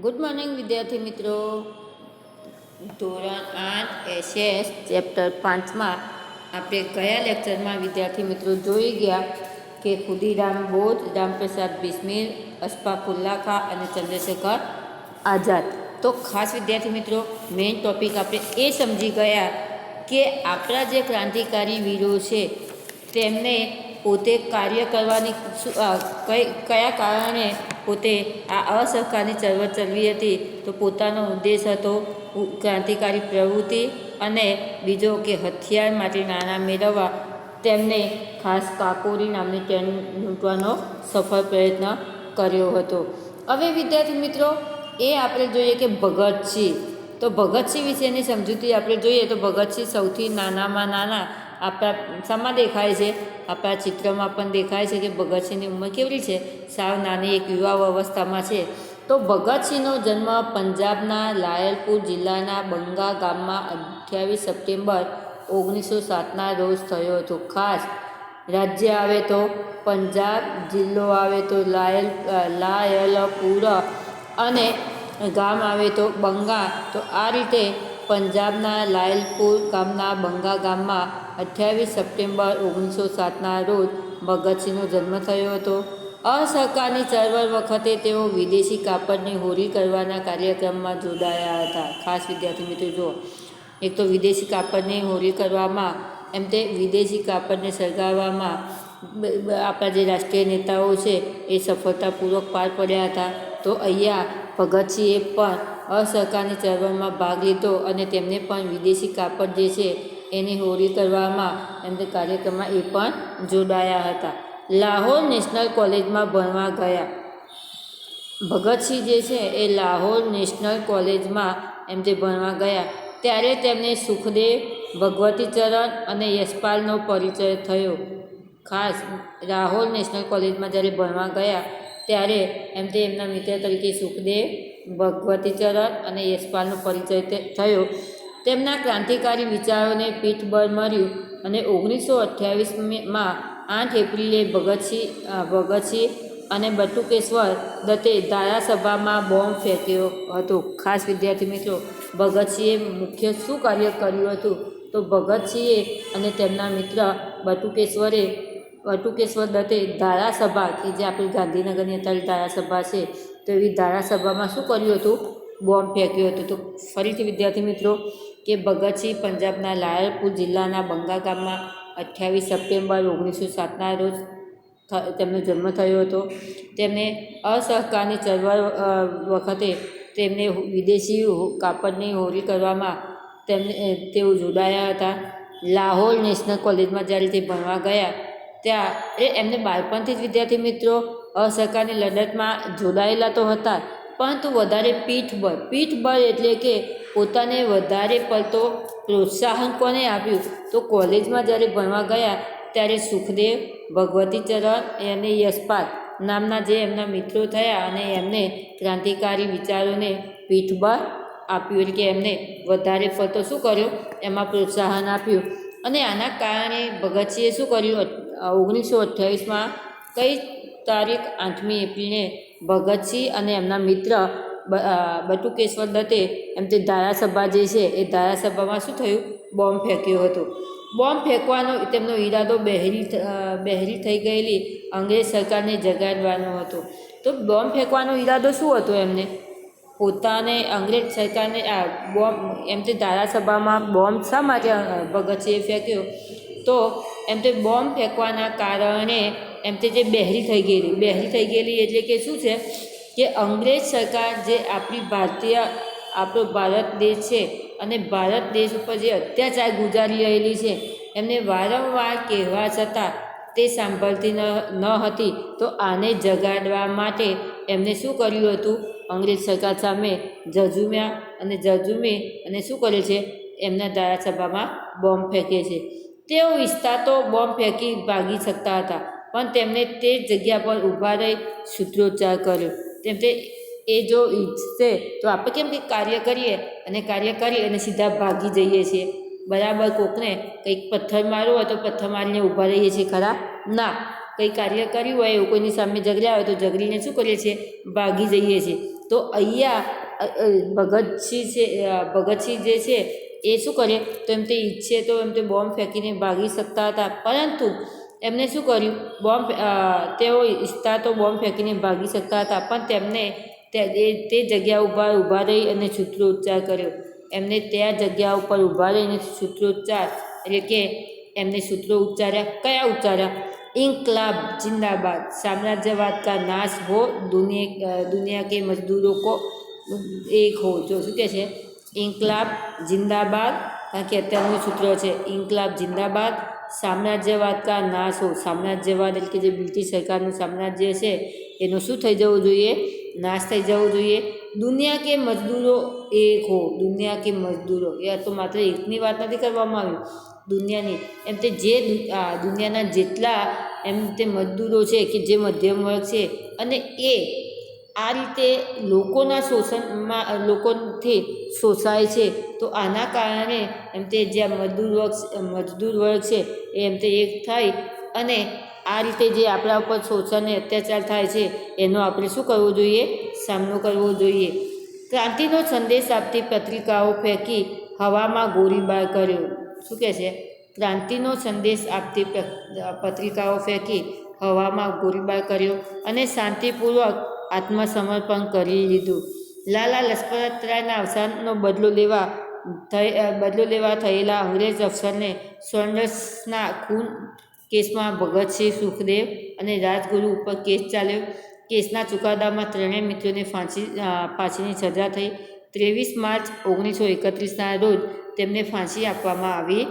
Good morning વિદ્યાર્થી મિત્રો. ધોરણ 8 એસએસ ચેપ્ટર 5માં આપણે કયા લેક્ચરમાં વિદ્યાર્થી મિત્રો જોઈ ગયા કે ખુદીરામ બોઝ, રામપ્રસાદ બિસ્મિલ, અશફાકુલ્લા ખાં અને ચંદ્રશેખર આઝાદ. તો ખાસ વિદ્યાર્થી મિત્રો મેઇન ટૉપિક આપણે એ સમજી ગયા કે આપણા જે ક્રાંતિકારી વીરો છે તેમને પોતે કાર્ય કરવાની કયા કારણે પોતે આ અસહકારની ચળવળ ચલાવી હતી. તો પોતાનો ઉદ્દેશ હતો ક્રાંતિકારી પ્રવૃત્તિ અને બીજો કે હથિયાર માટે નાણાં મેળવવા તેમને ખાસ કાકોરી નામની ટ્રેન લૂંટવાનો સફળ પ્રયત્ન કર્યો હતો. હવે વિદ્યાર્થી મિત્રો એ આપણે જોઈએ કે ભગતસિંહ. તો ભગતસિંહ વિશેની સમજૂતી આપણે જોઈએ તો ભગતસિંહ સૌથી નાનામાં નાના આપણા શામાં દેખાય છે? આપણા ચિત્રમાં પણ દેખાય છે કે ભગતસિંહની ઉંમર કેવડી છે? સાવ નાની એક યુવા અવસ્થામાં છે. તો ભગતસિંહનો જન્મ પંજાબના લાયલપુર જિલ્લાના બંગા ગામમાં 28 સપ્ટેમ્બર 1907ના રોજ થયો હતો. ખાસ રાજ્ય આવે તો પંજાબ, જિલ્લો આવે તો લાયલપુર અને ગામ આવે તો બંગા. તો આ રીતે પંજાબના લાયલપુર ગામના બંગા ગામમાં 28 સપ્ટેમ્બર 1907ના રોજ ભગતસિંહનો જન્મ થયો હતો. અસહકારની ચળવળ વખતે તેઓ વિદેશી કાપડની હોરી કરવાના કાર્યક્રમમાં જોડાયા હતા. ખાસ વિદ્યાર્થી મિત્રો જુઓ, એક તો વિદેશી કાપડની હોરી કરવામાં, એમ તે વિદેશી કાપડને સળગાવવામાં આપણા જે રાષ્ટ્રીય નેતાઓ છે એ સફળતાપૂર્વક પાર પડ્યા હતા. તો અહીંયા ભગતસિંહે પણ અસહકારની ચળવળમાં ભાગ લીધો અને તેમને પણ વિદેશી કાપડ જે છે એની હોરી કરવામાં એમને કાર્યક્રમમાં એ પણ જોડાયા હતા. લાહોર નેશનલ કોલેજમાં ભણવા ગયા. ભગતસિંહ જે છે એ લાહોર નેશનલ કોલેજમાં એમ જે ભણવા ગયા ત્યારે તેમને સુખદેવ, ભગવતીચરણ અને યશપાલનો પરિચય થયો. ખાસ લાહોર નેશનલ કોલેજમાં જ્યારે ભણવા ગયા ત્યારે એમ તે એમના મિત્ર તરીકે સુખદેવ, ભગવતીચરણ અને યશપાલનો પરિચય થયો. તેમના ક્રાંતિકારી વિચારોને પીઠબળ મળ્યું અને 1928માં 8 એપ્રિલે ભગતસિંહ અને બટુકેશ્વર દત્તે ધારાસભામાં બોમ્બ ફેંક્યો હતો. ખાસ વિદ્યાર્થી મિત્રો ભગતસિંહે મુખ્ય શું કાર્ય કર્યું હતું? તો ભગતસિંહે અને તેમના મિત્ર બટુકેશ્વર દત્તે ધારાસભા કે જે આપણી ગાંધીનગરની અત્યારે ધારાસભા છે તો એવી ધારાસભામાં શું કર્યું હતું? બોમ્બ ફેંક્યો હતો. તો ફરીથી વિદ્યાર્થી મિત્રો કે ભગતસિંહ પંજાબના લાયલપુર જિલ્લાના બંગા ગામમાં 28 સપ્ટેમ્બર 1907ના રોજ તેમનો જન્મ થયો હતો. તેમને અસહકારની ચળવળ વખતે તેમને વિદેશી કાપડની હોરી કરવામાં તેઓ જોડાયા હતા. લાહોર નેશનલ કોલેજમાં જ્યારે તે ભણવા ગયા ત્યાં એમને બાળપણથી જ વિદ્યાર્થી મિત્રો અસહકારની લડતમાં જોડાયેલા તો હતા, પરંતુ વધારે પીઠબળ એટલે કે પોતાને વધારે પડતો પ્રોત્સાહન કોને આપ્યું? તો કોલેજમાં જ્યારે ભણવા ગયા ત્યારે સુખદેવ, ભગવતીચરણ અને યશપાલ નામના જે એમના મિત્રો થયા અને એમને ક્રાંતિકારી વિચારોને પીઠબળ આપ્યું, એટલે કે એમને વધારે પડતો શું કર્યો? એમાં પ્રોત્સાહન આપ્યું. અને આના કારણે ભગતસિંહે શું કર્યું? 1928માં કઈ તારીખ? 8મી એપ્રિલે ભગતસિંહ અને એમના મિત્ર બટુકેશ્વર દત્તે એમ તે ધારાસભા જે છે એ ધારાસભામાં શું થયું? બોમ્બ ફેંક્યો હતો. બોમ્બ ફેંકવાનો તેમનો ઈરાદો બહેરી થઈ ગયેલી અંગ્રેજ સરકારને જગાડવાનો હતો. તો બોમ્બ ફેંકવાનો ઈરાદો શું હતો એમને? પોતાને અંગ્રેજ સરકારને આ બોમ્બ એમ તે ધારાસભામાં બોમ્બ શા માટે ભગતસિંહે ફેંક્યો? તો એમ તે બોમ્બ ફેંકવાના કારણે એમ તે જે બહેરી થઈ ગયેલી એટલે કે શું છે કે અંગ્રેજ સરકાર જે આપણો ભારત દેશ છે અને ભારત દેશ ઉપર જે અત્યાચાર ગુજારી રહેલી છે એમને વારંવાર કહેવા છતાં તે સાંભળતી ન હતી. તો આને જગાડવા માટે એમને શું કર્યું હતું? અંગ્રેજ સરકાર સામે ઝઝૂમ્યા અને શું કરે છે? એમના ધારાસભામાં બોમ્બ ફેંકે છે. તેઓ ઈચ્છતા તો બોમ્બ ફેંકી ભાગી શકતા હતા, પણ તેમને તે જગ્યા પર ઊભા રહી સૂત્રોચ્ચાર કર્યો. તેમ તે એ જો ઈચ્છે તો આપણે કેમ કે કાર્ય કરી અને સીધા ભાગી જઈએ છીએ, બરાબર? કોકને કંઈક પથ્થર મારવો હોય તો પથ્થર મારીને ઊભા રહીએ છીએ, ખરા? ના. કંઈ કાર્ય કર્યું હોય એવું કોઈની સામે ઝઘડ્યા હોય તો ઝઘડીને શું કરીએ છીએ? ભાગી જઈએ છીએ. તો અહીંયા ભગતસિંહ જે છે એ શું કરે તો એમ તે ઈચ્છે તો એમ તે બોમ્બ ફેંકીને ભાગી શકતા હતા, પરંતુ એમને શું કર્યું, તેઓ ઈચ્છતા તો બોમ્બ ફેંકીને ભાગી શકતા હતા, પણ તેમને તે જગ્યા ઉપર ઊભા રહી અને સૂત્રોચ્ચાર કર્યો. એમને ત્યાં જગ્યા ઉપર ઊભા રહીને સૂત્રોચ્ચાર એટલે કે એમને સૂત્રો ઉચ્ચાર્યા. કયા ઉચ્ચાર્યા? ઇન્કલાબ જિંદાબાદ, સામ્રાજ્યવાદ કા નાશ હો, દુનિયા કે મજદૂરો કો એક હો. જો શું કહે છે? ઇન્કલાબ જિંદાબાદ, કારણ કે અત્યારનું સૂત્ર છે ઇન્કલાબ જિંદાબાદ, સામ્રાજ્યવાદ કા નાશ હો. સામ્રાજ્યવાદ એટલે કે જે બ્રિટિશ સરકારનું સામ્રાજ્ય છે એનું શું થઈ જવું જોઈએ? નાશ થઈ જવું જોઈએ. દુનિયા કે મજદૂરો એક હો. દુનિયા કે મજદૂરો, એ તો માત્ર એકની વાત નથી કરવામાં આવી, દુનિયાની. એમ તે જે દુનિયાના જેટલા એમ તે મજદૂરો છે કે જે મધ્યમ વર્ગ છે, અને એ આ રીતે લોકોથી શોષાય છે, તો આના કારણે એમ તે જે મજદૂર વર્ગ છે એ એમ તે એક થાય અને આ રીતે જે આપણા ઉપર શોષણ અને અત્યાચાર થાય છે એનો આપણે શું કરવું જોઈએ? સામનો કરવો જોઈએ. ક્રાંતિનો સંદેશ આપતી પત્રિકાઓ ફેંકી હવામાં ગોળીબાર કર્યો. શું કહે છે? ક્રાંતિનો સંદેશ આપતી પત્રિકાઓ ફેંકી હવામાં ગોળીબાર કર્યો અને શાંતિપૂર્વક આત્મસમર્પણ કરી લીધું. લાલા લજપતરાયના અવસાનનો બદલો લેવા થયેલા અંગ્રેજ અફસરને સોન્ડર્સના ખૂન કેસમાં ભગતસિંહ, સુખદેવ અને રાજગુરુ ઉપર કેસ ચાલ્યો. કેસના ચુકાદામાં ત્રણેય મિત્રોને ફાંસીની સજા થઈ. 23 માર્ચ 1931ના રોજ તેમને ફાંસી આપવામાં આવી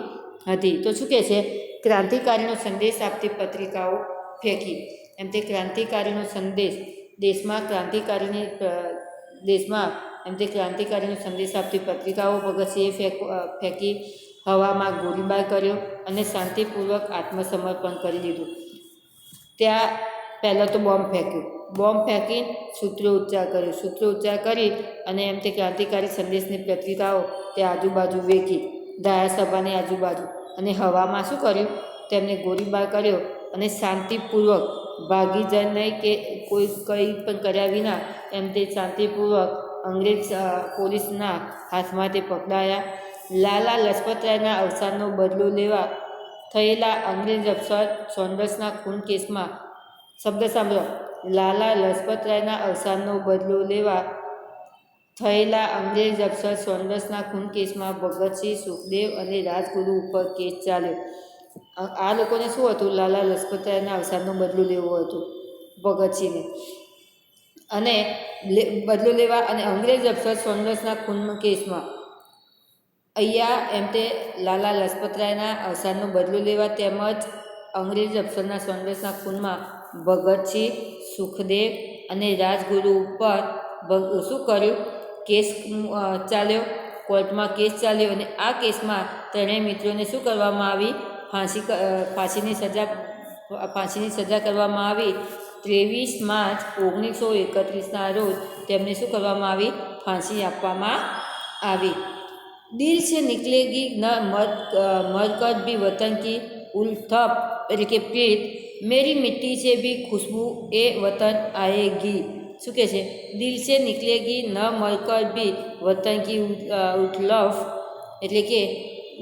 હતી. તો શું કહે છે? ક્રાંતિકારીનો સંદેશ આપતી પત્રિકાઓ ફેંકી. એમ તે ક્રાંતિકારીનો સંદેશ દેશમાં એમ તે ક્રાંતિકારીનો સંદેશ આપતી પત્રિકાઓ ભગતસિંહે ફેંકી હવામાં ગોળીબાર કર્યો અને શાંતિપૂર્વક આત્મસમર્પણ કરી દીધું. ત્યાં પહેલાં તો બોમ્બ ફેંકી સૂત્રોચ્ચાર કરી અને એમ તે ક્રાંતિકારી સંદેશની પત્રિકાઓ તે આજુબાજુ વેચી, ધારાસભાની આજુબાજુ, અને હવામાં શું કર્યું? તેમને ગોળીબાર કર્યો અને શાંતિપૂર્વક ભાગી જાય નહીં કે કંઈ પણ કર્યા વિના એમ તે શાંતિપૂર્વક અંગ્રેજ પોલીસના હાથમાં તે પકડાયા. લાલા લજપતરાયના અવસાનનો બદલો લેવા થયેલા અંગ્રેજ અફસર સોન્ડર્સના ખૂન કેસમાં, શબ્દ સાંભળો, લાલા લજપતરાયના અવસાનનો બદલો લેવા થયેલા અંગ્રેજ અફસર સોન્ડર્સના ખૂન કેસમાં ભગતસિંહ, સુખદેવ અને રાજગુરુ ઉપર કેસ ચાલ્યો. આ લોકોને શું હતું? લાલા લજપતરાયના અવસાનનો બદલો લેવો હતો ભગતસિંહને, અને બદલો લેવા અને અંગ્રેજ અફસર સોન્ડર્સના ખૂન કેસમાં અહીંયા એમ તે લાલા લજપતરાયના અવસાનનો બદલો લેવા તેમજ અંગ્રેજ અફસરના સોન્ડર્સના ખૂનમાં ભગતસિંહ, સુખદેવ અને રાજગુરુ ઉપર શું કર્યું? કેસ ચાલ્યો, કોર્ટમાં કેસ ચાલ્યો અને આ કેસમાં ત્રણેય મિત્રોને શું કરવામાં આવી? ફાંસીની સજા કરવામાં આવી. 23 માર્ચ 1931ના રોજ તેમને શું કરવામાં આવી? ફાંસી આપવામાં આવી. દિલ સે નિકલેગી ન મરકત ભી વતન કી ઉલ્થપ એટલે કે પ્રીત, મેરી મિટ્ટી સે ભી ખુશ્બુ એ વતન આએગી. શું કહે છે? દિલ સે નિકલેગી ન મરકત ભી વતન કી ઉલ્થપ એટલે કે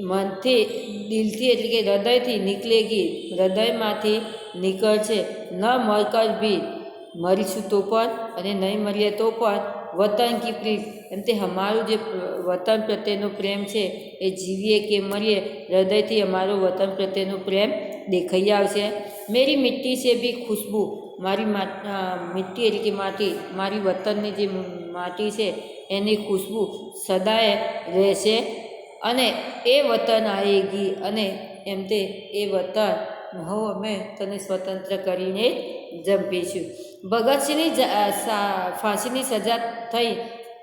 મનથી, દિલથી એટલે કે હૃદયથી, નીકળેગી હૃદયમાંથી નીકળશે, ન મરકત ભી મરીશું તો પણ અને નહીં મરીએ તો પણ, વતન કી પ્રીત એમ તે અમારું જે વતન પ્રત્યેનો પ્રેમ છે એ જીવીએ કે મરીએ હૃદયથી અમારો વતન પ્રત્યેનો પ્રેમ દેખાઈ આવશે. મેરી મિટ્ટી સે ભી ખુશ્બુ, મારી મિટ્ટી એટલે કે માટી, મારી વતનની જે માટી છે એની ખુશ્બુ સદાય રહેશે અને એ વતન આએગી અને એમ તે એ વતન અમે તને સ્વતંત્ર કરીને જંપીશું. ભગતસિંહની ફાંસીની સજા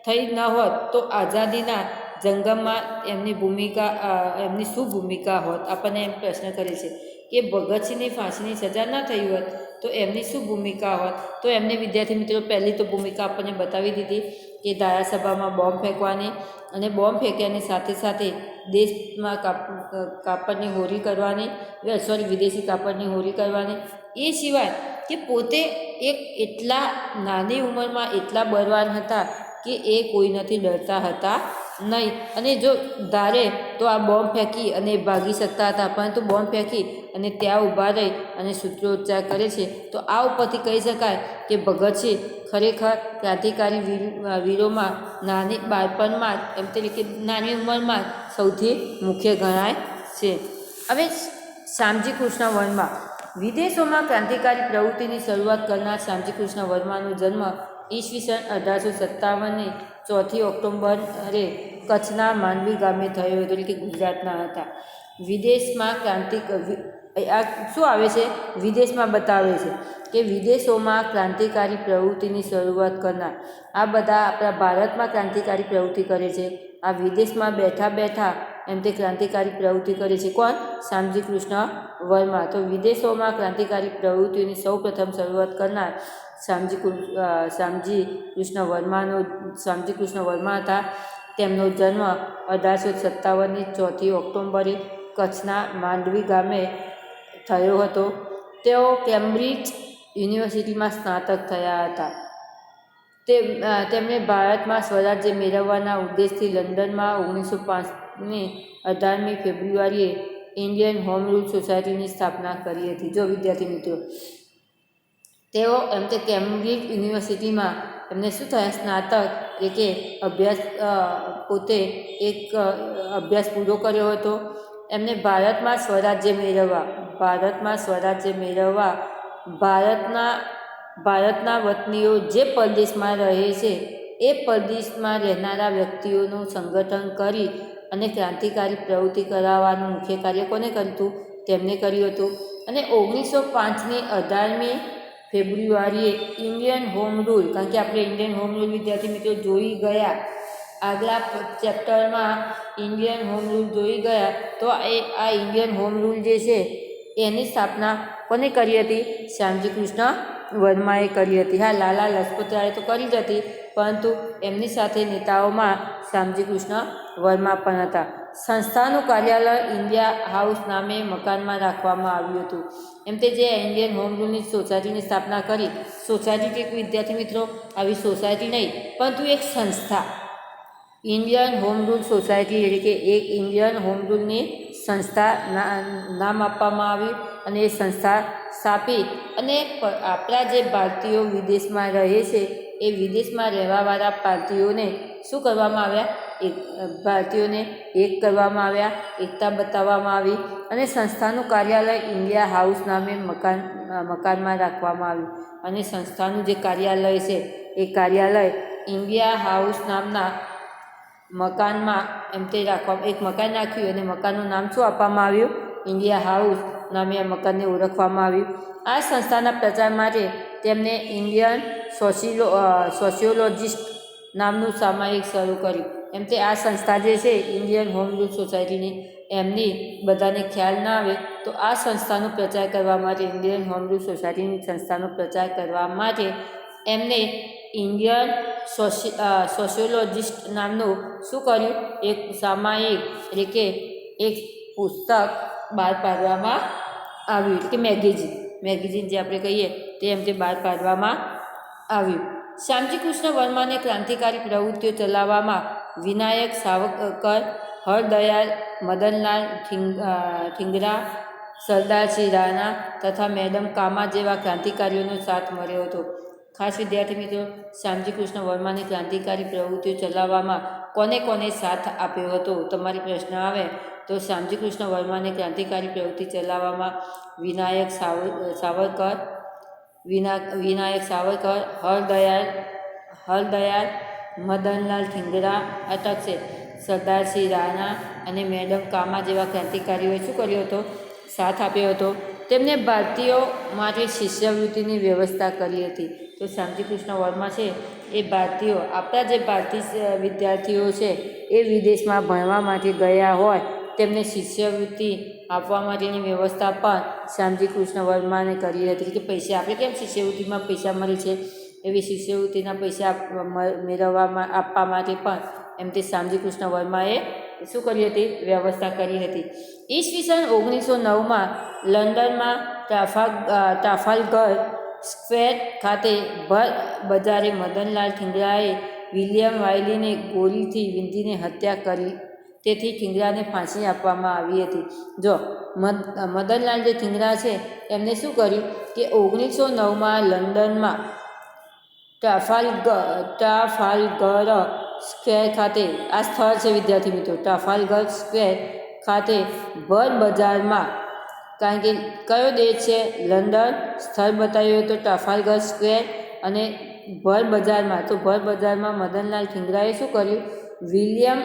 થઈ ન હોત તો આઝાદીના જંગમમાં એમની શું ભૂમિકા હોત? આપણને એમ પ્રશ્ન કરે છે કે ભગતસિંહની ફાંસીની સજા ન થઈ હોત તો એમની શું ભૂમિકા હોત? તો એમને વિદ્યાર્થી મિત્રો પહેલી તો ભૂમિકા આપણને બતાવી દીધી કે ધારાસભામાં બોમ્બ ફેંકવાની અને બોમ્બ ફેંક્યાની સાથે સાથે દેશમાં કાપડની હોરી કરવાની, વિદેશી કાપડની હોરી કરવાની. એ સિવાય કે પોતે એક એટલા નાની ઉંમરમાં એટલા બળવાન હતા કે એ કોઈનાથી ડરતા હતા નહીં, અને જો ધારે તો આ બોમ્બ ફેંકી અને ભાગી શકતા હતા, પરંતુ બોમ્બ ફેંકી અને ત્યાં ઊભા રહી અને સૂત્રોચ્ચાર કરે છે. તો આ ઉપરથી કહી શકાય કે ભગતસિંહ ખરેખર ક્રાંતિકારી વીરોમાં નાની બાળપણમાં એમ તરીકે નાની ઉંમરમાં સૌથી મુખ્ય ગણાય છે. હવે શ્યામજી કૃષ્ણ વર્મા. વિદેશોમાં ક્રાંતિકારી પ્રવૃત્તિની શરૂઆત કરનાર શ્યામજી કૃષ્ણ વર્માનો જન્મ ઈસવીસન 1857ની 4 ઓક્ટોબરે કચ્છના માંડવી ગામે થયો હતો, એટલે કે ગુજરાતના હતા. વિદેશમાં આ શું આવે છે? વિદેશમાં બતાવે છે કે વિદેશોમાં ક્રાંતિકારી પ્રવૃત્તિની શરૂઆત કરનાર. આ બધા આપણા ભારતમાં ક્રાંતિકારી પ્રવૃત્તિ કરે છે, આ વિદેશમાં બેઠા બેઠા એમ તે ક્રાંતિકારી પ્રવૃત્તિ કરે છે. કોણ? શ્યામજી કૃષ્ણ વર્મા. તો વિદેશોમાં ક્રાંતિકારી પ્રવૃત્તિની સૌ પ્રથમ શરૂઆત કરનાર શ્યામજી કૃષ્ણ વર્મા હતા. તેમનો જન્મ 1857ની 4 ઓક્ટોબરે કચ્છના માંડવી ગામે થયો હતો. તેઓ કેમ્બ્રિજ યુનિવર્સિટીમાં સ્નાતક થયા હતા. તેમણે ભારતમાં સ્વરાજ્ય મેળવવાના ઉદ્દેશથી લંડનમાં 1905ની 18મી ફેબ્રુઆરીએ ઇન્ડિયન હોમ રૂલ સોસાયટીની સ્થાપના કરી હતી. જો વિદ્યાર્થી મિત્રો, તેઓ એમ તે કેમ્બ્રિજ યુનિવર્સિટીમાં એમને શું થયા? સ્નાતક, એટલે કે પોતે એક અભ્યાસ પૂરો કર્યો હતો. એમને ભારતમાં સ્વરાજ્ય મેળવવા ભારતના વતનીઓ જે પરદેશમાં રહે છે એ પરદેશમાં રહેનારા વ્યક્તિઓનું સંગઠન કરી અને ક્રાંતિકારી પ્રવૃત્તિ કરાવવાનું મુખ્ય કાર્ય કોને કર્યું હતું? તેમને કર્યું હતું. અને 1905ની 18મી ફેબ્રુઆરીએ ઇન્ડિયન હોમ રૂલ, કારણ કે આપણે ઇન્ડિયન હોમ રૂલ વિદ્યાર્થી મિત્રો જોઈ ગયા, આગલા ચેપ્ટરમાં ઇન્ડિયન હોમ રૂલ જોઈ ગયા. તો આ ઇન્ડિયન હોમ રૂલ જે છે એની સ્થાપના કોને કરી હતી? શ્યામજી કૃષ્ણ વર્માએ કરી હતી. હા, લાલા લજપતરાયે તો કરી જ હતી, પરંતુ એમની સાથે નેતાઓમાં શ્યામજી કૃષ્ણ વર્મા પણ હતા. સંસ્થાનું કાર્યાલય ઇન્ડિયા હાઉસ નામે મકાનમાં રાખવામાં આવ્યું હતું. એમ તે જે ઇન્ડિયન હોમ રૂલની સોસાયટીની સ્થાપના કરી, સોસાયટી એક વિદ્યાર્થી મિત્રો આવી સોસાયટી નહીં, પરંતુ એક સંસ્થા, ઇન્ડિયન હોમ રૂલ સોસાયટી, એટલે કે એક ઇન્ડિયન હોમ રૂલની સંસ્થા નામ આપવામાં આવ્યું. અને એ સંસ્થા સ્થાપી અને આપણા જે ભારતીયો વિદેશમાં રહે છે એ વિદેશમાં રહેવાવાળા ભારતીયોને શું કરવામાં આવ્યા? ભારતીયોને એક કરવામાં આવ્યા, એકતા બતાવવામાં આવી. અને સંસ્થાનું કાર્યાલય ઇન્ડિયા હાઉસ નામે મકાનમાં રાખવામાં આવ્યું. અને સંસ્થાનું જે કાર્યાલય છે એ કાર્યાલય ઇન્ડિયા હાઉસ નામના મકાનમાં એમ તે એક મકાન નાખ્યું અને મકાનનું નામ શું આપવામાં આવ્યું? ઇન્ડિયા હાઉસ નામે આ મકાનને ઓળખવામાં આવ્યું. આ સંસ્થાના પ્રચાર માટે તેમને ઇન્ડિયન સોશિયોલોજિસ્ટ નામનું સામાયિક શરૂ કર્યું. એમ તે આ સંસ્થા જે છે ઇન્ડિયન હોમ રૂલ સોસાયટીની, એમની બધાને ખ્યાલ ના આવે તો આ સંસ્થાનો પ્રચાર કરવા માટે, ઇન્ડિયન હોમ રૂલ સોસાયટીની સંસ્થાનો પ્રચાર કરવા માટે એમને ઇન્ડિયન સોશિયોલોજિસ્ટ નામનું શું કર્યું? એક સામાયિક, એટલે કે એક પુસ્તક બહાર પાડવામાં આવ્યું, એટલે કે મેગેઝિન જે આપણે કહીએ તે એમ તે બહાર પાડવામાં આવ્યું. શ્યામજી કૃષ્ણ વર્માને ક્રાંતિકારી પ્રવૃત્તિઓ ચલાવવામાં વિનાયક સાવરકર, હરદયાલ, મદનલાલ ઠીંગરા, સરદારસિંહ રાણા તથા મેડમ કામા જેવા ક્રાંતિકારીઓનો સાથ મળ્યો હતો. ખાસ વિદ્યાર્થી મિત્રો, શ્યામજી કૃષ્ણ વર્માને ક્રાંતિકારી પ્રવૃત્તિઓ ચલાવવામાં કોને કોને સાથ આપ્યો હતો? તમારી પ્રશ્ન આવે તો શ્યામજી કૃષ્ણ વર્માને ક્રાંતિકારી પ્રવૃત્તિ ચલાવવામાં વિનાયક સાવરકર, હરદયાલ, મદનલાલ ઠીંગરા, અટક છે, સરદારસિંહ રાણા અને મેડમ કામા જેવા ક્રાંતિકારીઓએ શું કર્યો હતો? સાથ આપ્યો હતો. તેમને ભારતીયો માટે શિષ્યવૃત્તિની વ્યવસ્થા કરી હતી. તો શ્યામજી કૃષ્ણ વર્મા છે એ ભારતીયો, આપણા જે ભારતીય વિદ્યાર્થીઓ છે એ વિદેશમાં ભણવા માટે ગયા હોય તેમને શિષ્યવૃત્તિ આપવા માટેની વ્યવસ્થા પણ શ્યામજી કૃષ્ણ વર્માને કરી હતી. કે પૈસા, આપણે કેમ શિષ્યવૃત્તિમાં પૈસા મળે છે એવી શિષ્યવૃત્તિના પૈસા આપવા માટે પણ એમ તે શામજી કૃષ્ણ વર્માએ શું કરી હતી? વ્યવસ્થા કરી હતી. ઈસવીસન 1909માં લંડનમાં ટ્રાફાલ્ગર સ્ક્વેર ખાતે ભર બજારે મદનલાલ થીંગરાએ વિલિયમ વાયલીને ગોળીથી વીંધીને હત્યા કરી. તેથી થીંગરાને ફાંસી આપવામાં આવી હતી. જો મદનલાલ જે થીંગરા છે એમને શું કર્યું કે 1909માં લંડનમાં ટ્રાફાલ્ગર સ્ક્વેર ખાતે, આ સ્થળ છે વિદ્યાર્થી મિત્રો, ટ્રાફાલ્ગર સ્ક્વેર ખાતે ભર બજારમાં, કારણ કે કયો દેશ છે? લંડન. સ્થળ બતાવ્યું હતું ટ્રાફાલ્ગર સ્ક્વેર અને ભર બજારમાં. તો ભર બજારમાં મદનલાલ થીંગરાએ શું કર્યું? વિલિયમ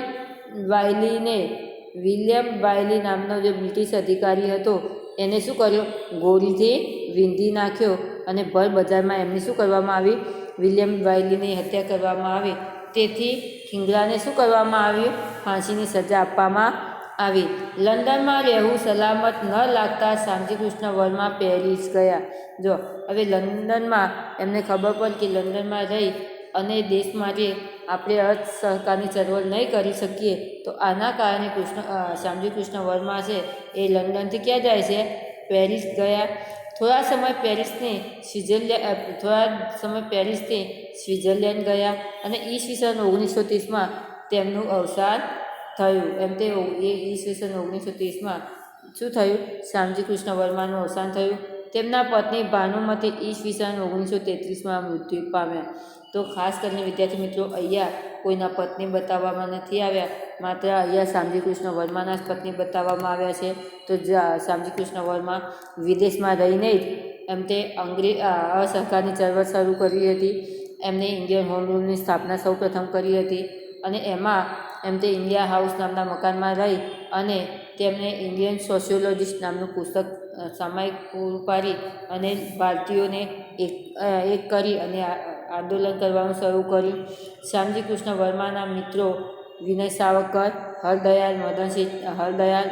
વાયલી નામનો જે બ્રિટિશ અધિકારી હતો એને શું કર્યો? ગોળીથી વીંધી નાખ્યો અને ભર બજારમાં એમની શું કરવામાં આવી? વિલિયમ વાયલીની હત્યા કરવામાં આવી. તેથી થીંગરાને શું કરવામાં આવ્યું? ફાંસીની સજા આપવામાં આવી. લંડનમાં રહેવું સલામત ન લાગતા શામજી કૃષ્ણ વર્મા પેરિસ ગયા. જો હવે લંડનમાં એમને ખબર પડી કે લંડનમાં રહી અને દેશ માટે આપણે અસહકારની ચળવળ નહીં કરી શકીએ, તો આના કારણે શામજી કૃષ્ણ વર્મા છે એ લંડનથી ક્યાં જાય છે? પેરિસ ગયા. થોડા સમય પેરિસથી સ્વિટ્ઝરલેન્ડ ગયા અને ઈસવીસન 1930માં તેમનું અવસાન થયું. એમ તે ઈસવીસન 1930માં શું થયું? શામજી કૃષ્ણ વર્માનું અવસાન થયું. તેમના પત્ની ભાનુમતી ઈસવીસન 1933માં મૃત્યુ પામ્યા. તો ખાસ કરીને વિદ્યાર્થી મિત્રો અહીંયા કોઈના પત્ની બતાવવામાં નથી આવ્યા, માત્ર અહીંયા શામજી કૃષ્ણ વર્માના જ પત્ની બતાવવામાં આવ્યા છે. તો શામજી કૃષ્ણ વર્મા વિદેશમાં રહીને જ એમ તે અસહકારની ચળવળ શરૂ કરી હતી. એમને ઇન્ડિયન હોમ રૂલની સ્થાપના સૌ પ્રથમ કરી હતી અને એમાં એમ તે ઇન્ડિયા હાઉસ નામના મકાનમાં રહી અને તેમને ઇન્ડિયન સોશિયોલોજિસ્ટ નામનું પુસ્તક સામાયિક પૂરું પાડી અને ભારતીયોને એક કરી અને આંદોલન કરવાનું શરૂ કર્યું. શામજી કૃષ્ણ વર્માના મિત્રો વિનય સાવરકર, હરદયાલ,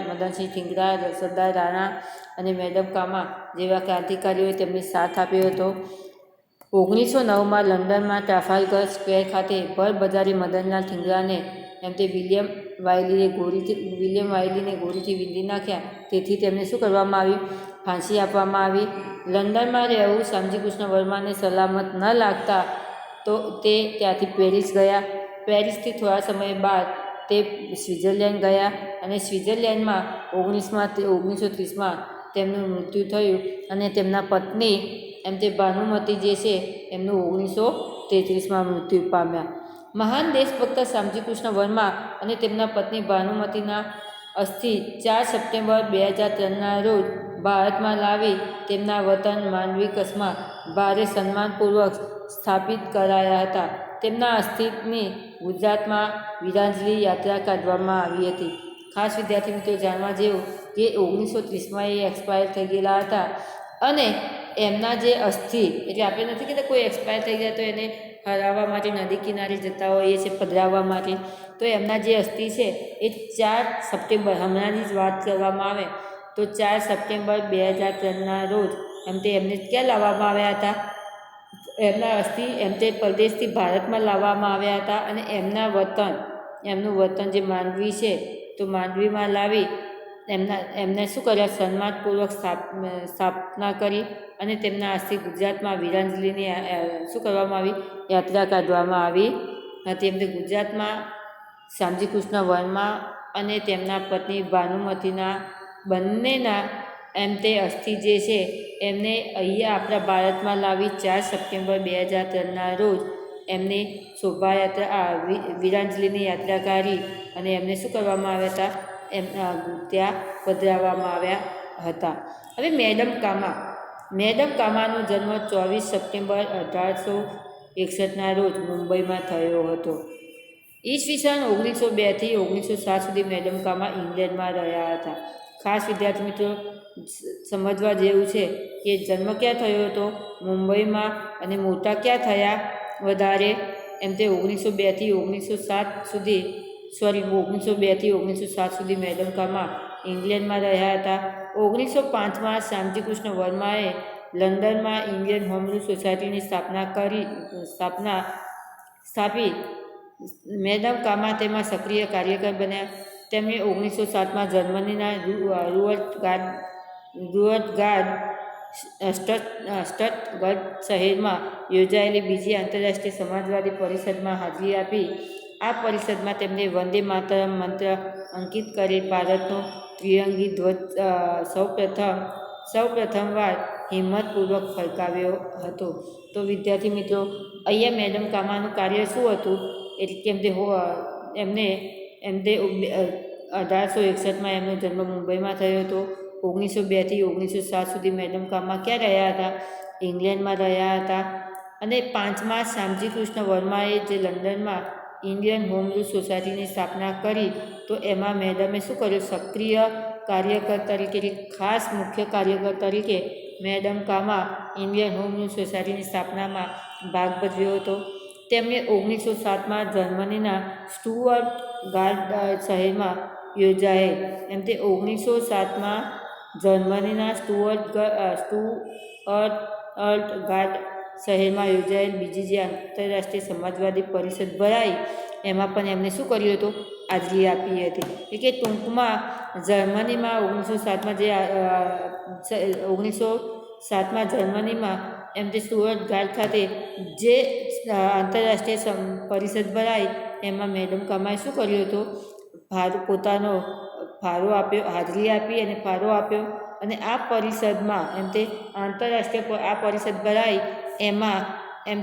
મદનસિંહ થીંગરા, સરદાર રાણા અને મેડમ કામા જેવા ક્રાંતિકારીઓએ તેમને સાથ આપ્યો હતો. 1909માં લંડનમાં ટ્રાફાલ્ગર સ્ક્વેર ખાતે ભર બજારે મદનલાલ થીંગરાને એમ તે વિલિયમ વાયલીને ગોળીથી વીંધી નાખ્યા. તેથી તેમને શું કરવામાં આવ્યું? ફાંસી આપવામાં આવી. લંડનમાં રહેવું શામજી કૃષ્ણ વર્માને સલામત ન લાગતા તો તે ત્યાંથી પેરિસ ગયા. પેરિસથી થોડા સમય બાદ તે સ્વિટ્ઝરલેન્ડ ગયા અને સ્વિટ્ઝરલેન્ડમાં 1930માં તેમનું મૃત્યુ થયું અને તેમના પત્ની એમ તે ભાનુમતી જે છે એમનું 1933માં મૃત્યુ પામ્યા. મહાન દેશભક્ત શામજી કૃષ્ણ વર્મા અને તેમના પત્ની ભાનુમતીના અસ્થિ 4 સપ્ટેમ્બર 2003ના રોજ ભારતમાં લાવી તેમના વતન માંડવી કચ્છમાં ભારે સન્માનપૂર્વક સ્થાપિત કરાયા હતા. તેમના અસ્થિની ગુજરાતમાં વીરાંજલિ યાત્રા કાઢવામાં આવી હતી. ખાસ વિદ્યાર્થી મિત્રો જાણવા જેવું કે 1930માં એ એક્સપાયર થઈ ગયેલા હતા અને એમના જે અસ્થિ, એટલે આપણે નથી કહેતા કોઈ એક્સપાયર થઈ ગયા તો એને હરાવવા માટે નદી કિનારે જતા હોઈએ છે પધરાવવા માટે, તો એમના જે અસ્થિ છે એ 4 સપ્ટેમ્બર, હમણાંની જ વાત કરવામાં આવે તો 4 સપ્ટેમ્બર 2003ના રોજ એમ તે એમને ક્યાં લાવવામાં આવ્યા હતા? એમના અસ્થિ એમ તે પરદેશથી ભારતમાં લાવવામાં આવ્યા હતા અને એમનું વતન જે માંડવી છે તો માંડવીમાં લાવી એમને શું કર્યા? સન્માનપૂર્વક સ્થાપના કરી અને તેમના અસ્થિ ગુજરાતમાં વીરાંજલિની શું કરવામાં આવી? યાત્રા કાઢવામાં આવી હતી. એમ તે ગુજરાતમાં શામજી કૃષ્ણ વર્મા અને તેમના પત્ની ભાનુમતીના બંનેના એમ તે અસ્થિ જે છે એમને અહીંયા આપણા ભારતમાં લાવી 4 સપ્ટેમ્બર 2003ના રોજ એમની શોભાયાત્રા વીરાંજલિની યાત્રા કાઢી અને એમને શું કરવામાં આવ્યા હતા? ત્યાં પધરાવવામાં આવ્યા હતા. હવે મેડમ કામાનો જન્મ 24 સપ્ટેમ્બર 1861ના રોજ મુંબઈમાં થયો હતો. ઈસવીસન 1902થી 1907 સુધી મેડમ કામા ઇંગ્લેન્ડમાં રહ્યા હતા. ખાસ વિદ્યાર્થી મિત્રો સમજવા જેવું છે કે જન્મ ક્યાં થયો હતો? મુંબઈમાં. અને મોટા ક્યાં થયા વધારે? એમ તે 1902થી 1907 સુધી મેડમ કામા ઇંગ્લેન્ડમાં રહ્યા હતા. 1905માં શામજી કૃષ્ણ વર્માએ લંડનમાં ઇન્ડિયન હોમ રૂલ સોસાયટીની સ્થાપિત. મેડમ કામા તેમાં સક્રિય કાર્યકર બન્યા. તેમણે 1907માં જર્મનીના રુઅટગાર્ડ સ્ટટગર્ટ શહેરમાં યોજાયેલી બીજી આંતરરાષ્ટ્રીય સમાજવાદી પરિષદમાં હાજરી આપી. આ પરિષદમાં તેમણે વંદે માતરમ મંત્ર અંકિત કરી ભારતનો ત્રિરંગી ધ્વજ સૌપ્રથમવાર હિંમતપૂર્વક ફરકાવ્યો હતો. તો વિદ્યાર્થી મિત્રો, અહીંયા મેડમ કામાનું કાર્ય શું હતું? એટલે કે એમને 1861માં એમનો જન્મ મુંબઈમાં થયો હતો. 1902થી 1907 સુધી મેડમ કામા ક્યાં રહ્યા હતા? ઇંગ્લેન્ડમાં રહ્યા હતા. અને 5મા શ્યામજી કૃષ્ણ વર્માએ જે લંડનમાં ઇન્ડિયન હોમ રૂલ સોસાયટીની સ્થાપના કરી, તો એમાં મેડમે શું કર્યું? સક્રિય કાર્યકર તરીકે, ખાસ મુખ્ય કાર્યકર તરીકે મેડમ કામા ઇન્ડિયન હોમ રૂલ સોસાયટીની સ્થાપનામાં ભાગ ભજવ્યો હતો. તેમણે 1907માં જર્મનીના સ્ટુઅર્ટગાર્ડ શહેરમાં યોજાયેલ 1907માં જર્મનીના સ્ટુઅર્ટગાર્ડ શહેરમાં યોજાયેલ બીજી જે આંતરરાષ્ટ્રીય સમાજવાદી પરિષદ ભરાઈ, એમાં પણ એમને શું કર્યું હતું? હાજરી આપી હતી. કે ટૂંકમાં જર્મનીમાં 1907માં જર્મનીમાં એમને સ્ટુઅર્ટગાર્ડ ખાતે જે આંતરરાષ્ટ્રીય પરિષદ ભરાઈ, એમાં મેડમ કામાએ શું કર્યું હતું? પોતાનો ફાળો આપ્યો, હાજરી આપી અને ફાળો આપ્યો. અને આ પરિષદમાં આંતરરાષ્ટ્રીય આ પરિષદ ભરાઈ, એમાં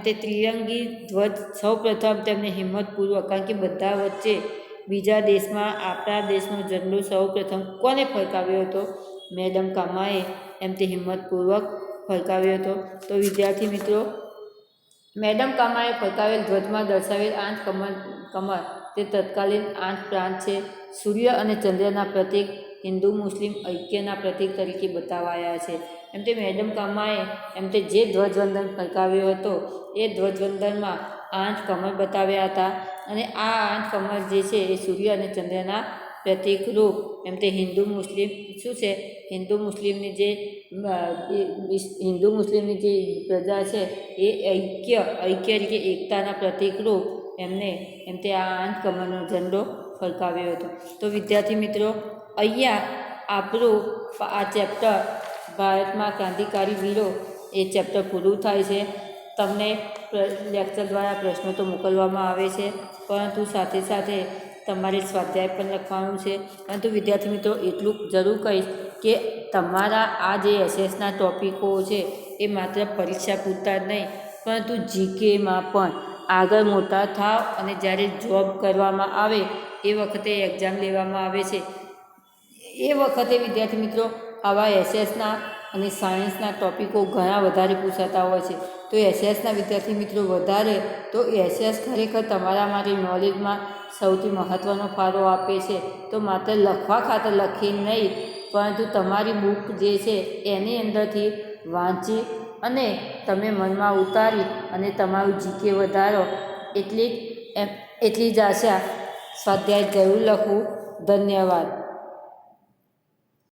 તે ત્રિરંગી ધ્વજ સૌપ્રથમ તેમને હિંમતપૂર્વક, કારણ કે બધા વચ્ચે બીજા દેશમાં આપણા દેશનો ઝંડો સૌપ્રથમ કોને ફરકાવ્યો હતો? મેડમ કામાએ હિંમતપૂર્વક ફરકાવ્યો હતો. તો વિદ્યાર્થી મિત્રો, મેડમ કામાએ ફરકાવેલ ધ્વજમાં દર્શાવેલ 8 કમર તે તત્કાલીન 8 પ્રાંત છે. સૂર્ય અને ચંદ્રના પ્રતીક હિન્દુ મુસ્લિમ ઐક્યના પ્રતીક તરીકે બતાવાયા છે. મેડમ કામાએ જે ધ્વજવંદન ફરકાવ્યો હતો, એ ધ્વજવંદનમાં 8 કમર બતાવ્યા હતા. અને આ 8 કમર જે છે એ સૂર્ય અને ચંદ્રના પ્રતીકરૂપ હિન્દુ મુસ્લિમ શું છે? હિન્દુ મુસ્લિમની જે પ્રજા છે એ ઐક્ય એટલે એકતાના પ્રતીકરૂપ આ 8 કમરનો ઝંડો ફરકાવ્યો હતો. તો વિદ્યાર્થી મિત્રો, અહીંયા આપણું આ ચેપ્ટર ભારતમાં ક્રાંતિકારી વીરો એ ચેપ્ટર પૂરું થાય છે. તમને લેક્ચર દ્વારા પ્રશ્નો તો મોકલવામાં આવે છે, પરંતુ સાથે સાથે તમારે સ્વાધ્યાય પણ લખવાનું છે. પરંતુ વિદ્યાર્થી મિત્રો, એટલું જરૂર કહીશ કે તમારા આ જે એસએસના ટોપિકો છે એ માત્ર પરીક્ષા પૂરતા જ નહીં, પરંતુ જીકેમાં પણ આગળ મોટા થાવ અને જ્યારે જોબ કરવામાં આવે એ વખતે એક્ઝામ લેવામાં આવે છે, એ વખતે વિદ્યાર્થી મિત્રો આવા એસએસના અને સાયન્સના ટોપિકો ઘણા વધારે પૂછાતા હોય છે. તો એસએસના વિદ્યાર્થી મિત્રો વધારે તો એસએસ ખરેખર તમારા માટે નોલેજમાં સૌથી મહત્ત્વનો ફાળો આપે છે. તો માત્ર લખવા ખાતર લખી નહીં, પરંતુ તમારી બુક જે છે એની અંદરથી વાંચી અને તમે મનમાં ઉતારી અને તમારું જીકે વધારો, એટલી જ આશા. સ્વાધ્યાય જરૂર લખવું. ધન્યવાદ.